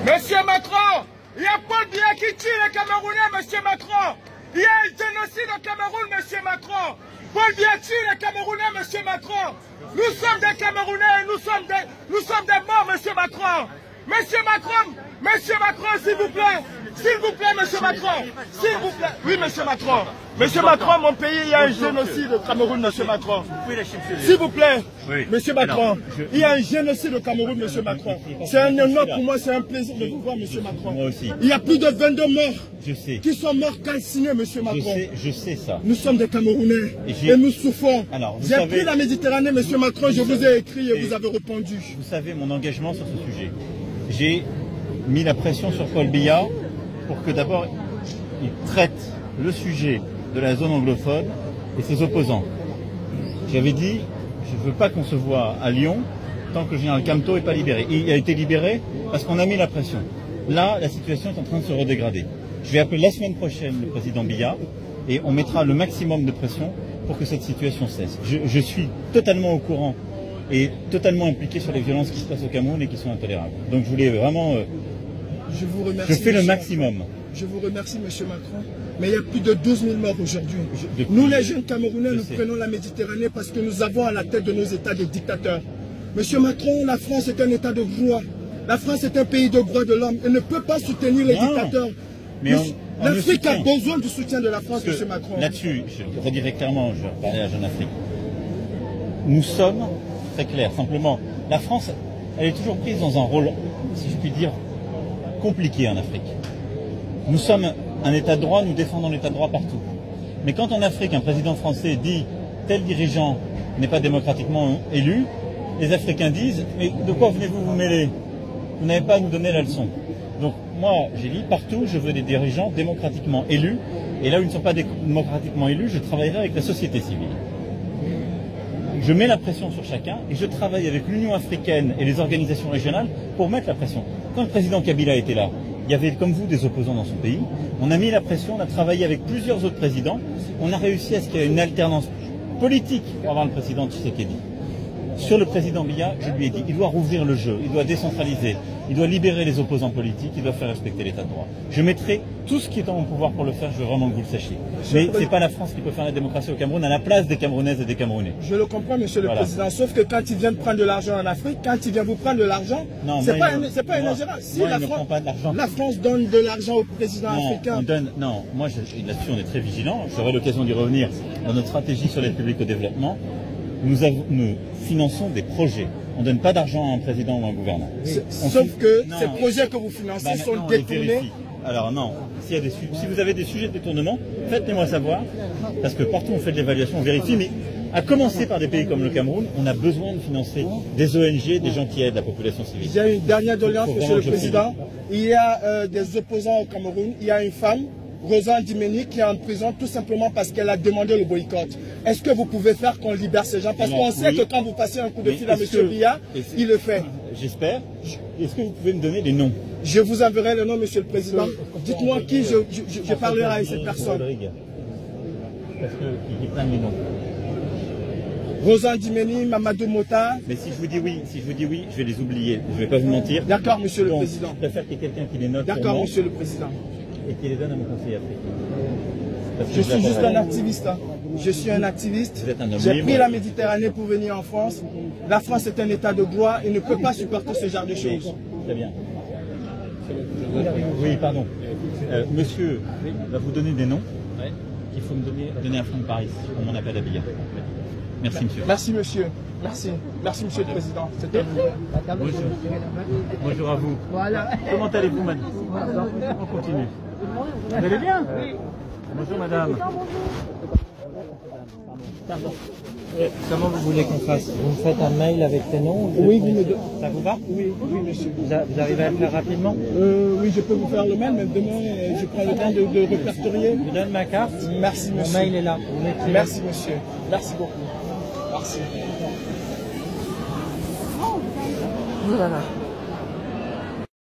Monsieur Macron, il y a Paul Biya qui tue les Camerounais, monsieur Macron. Il y a un génocide au Cameroun, monsieur Macron. Paul Biya tue les Camerounais, monsieur Macron. Nous sommes des Camerounais, nous sommes des morts, monsieur Macron. Monsieur Macron, s'il vous plaît. S'il vous plaît, monsieur Macron. S'il vous plaît. Oui, monsieur Macron. Monsieur Macron, mon pays, il y a un génocide au Cameroun, monsieur Macron. S'il vous plaît, monsieur Macron. Il y a un génocide au Cameroun, monsieur Macron. C'est un honneur pour moi, c'est un plaisir de vous voir, monsieur Macron. Moi aussi. Il y a plus de 22 morts qui sont morts calcinés, monsieur Macron. Je sais ça. Nous sommes des Camerounais et nous souffrons. J'ai pris la Méditerranée, monsieur Macron, je vous ai écrit et vous avez répondu. Vous savez mon engagement sur ce sujet. J'ai mis la pression sur Paul Biya pour que d'abord il traite le sujet de la zone anglophone et ses opposants. J'avais dit, je ne veux pas qu'on se voit à Lyon tant que le général Camteau n'est pas libéré. Il a été libéré parce qu'on a mis la pression. Là, la situation est en train de se redégrader. Je vais appeler la semaine prochaine le président Biya et on mettra le maximum de pression pour que cette situation cesse. Je suis totalement au courant et totalement impliqué sur les violences qui se passent au Cameroun et qui sont intolérables. Donc je voulais vraiment... je vous remercie. Je fais le maximum. Je vous remercie, monsieur Macron. Mais il y a plus de 12 000 morts aujourd'hui. Nous, les jeunes Camerounais, nous prenons la Méditerranée parce que nous avons à la tête de nos États des dictateurs. Monsieur Macron, la France est un État de droit. La France est un pays de droits de l'homme. Elle ne peut pas soutenir les dictateurs. L'Afrique a besoin du soutien de la France, monsieur Macron. Là-dessus, je redirai clairement, je parlais à Jeune Afrique. Nous sommes très clairs. Simplement, la France, elle est toujours prise dans un rôle, si je puis dire, compliqué en Afrique. Nous sommes un État de droit, nous défendons l'État de droit partout. Mais quand en Afrique, un président français dit tel dirigeant n'est pas démocratiquement élu, les Africains disent mais de quoi venez-vous vous mêler? Vous n'avez pas à nous donner la leçon. Donc moi, j'ai dit partout, je veux des dirigeants démocratiquement élus. Et là où ils ne sont pas démocratiquement élus, je travaillerai avec la société civile. Je mets la pression sur chacun et je travaille avec l'Union africaine et les organisations régionales pour mettre la pression. Quand le président Kabila était là, il y avait comme vous des opposants dans son pays. On a mis la pression, on a travaillé avec plusieurs autres présidents. On a réussi à ce qu'il y ait une alternance politique pour avoir le président Tshisekedi. Sur le président Biya, je lui ai dit, il doit rouvrir le jeu, il doit décentraliser, il doit libérer les opposants politiques, il doit faire respecter l'état de droit. Je mettrai tout ce qui est en mon pouvoir pour le faire, je veux vraiment que vous le sachiez. Mais ce n'est pas la France qui peut faire la démocratie au Cameroun à la place des Camerounaises et des Camerounais. Je le comprends, monsieur le président, sauf que quand ils viennent prendre de l'argent en Afrique, quand ils viennent vous prendre de l'argent, c'est pas une ingérence. Si la France donne de l'argent au président africain. Non, moi là-dessus on est très vigilant, j'aurai l'occasion d'y revenir dans notre stratégie sur l'aide publique au développement. Nous finançons des projets. On ne donne pas d'argent à un président ou à un gouvernant. Sauf que ces projets que vous financez sont détournés. Alors non, si vous avez des sujets de détournement, faites-les-moi savoir, parce que partout on fait de l'évaluation, on vérifie, mais à commencer par des pays comme le Cameroun, on a besoin de financer des ONG, des gens qui aident la population civile. Il y a une dernière doléance, monsieur le président. Il y a des opposants au Cameroun, il y a une femme, Rosa Ndimeni, qui est en prison tout simplement parce qu'elle a demandé le boycott. Est-ce que vous pouvez faire qu'on libère ces gens? Parce qu'on sait que quand vous passez un coup de fil à M. Biya, il le fait. J'espère. Est-ce que vous pouvez me donner les noms? Je vous enverrai le nom, monsieur le président. Dites-moi qui je parlerai avec cette personne. Parce qu'il prennent les noms. Rosa Ndimeni, Mamadou Mota. Mais si je vous dis oui, je vais les oublier. Je ne vais pas vous mentir. D'accord, monsieur le président. Je préfère qu'il y ait quelqu'un qui les note. D'accord, monsieur le président. Et qui les donne à mon conseiller africain. Je suis juste un activiste. Je suis un activiste. J'ai pris la Méditerranée pour venir en France. La France est un état de droit et ne peut pas supporter ce genre de choses. Très bien. Oui, pardon. Monsieur va vous donner des noms qu'il faut me donner à Franck Paris pour mon appel à Biya. Merci, monsieur. Merci, monsieur. Merci. Merci, monsieur le président. Bonjour. Bonjour à vous. Voilà. Comment allez-vous, madame? On continue. Vous allez bien? Oui. Bonjour, madame. Pardon. Comment vous voulez qu'on fasse? Vous me faites un mail avec tes noms? Oui, ça vous va? Oui, monsieur. Vous arrivez à le faire rapidement? Oui, je peux vous faire le mail, mais demain, je prends le temps de répertorier. Je vous donne ma carte. Merci, monsieur. Mon mail est là. Merci, monsieur. Merci beaucoup. Merci. Voilà.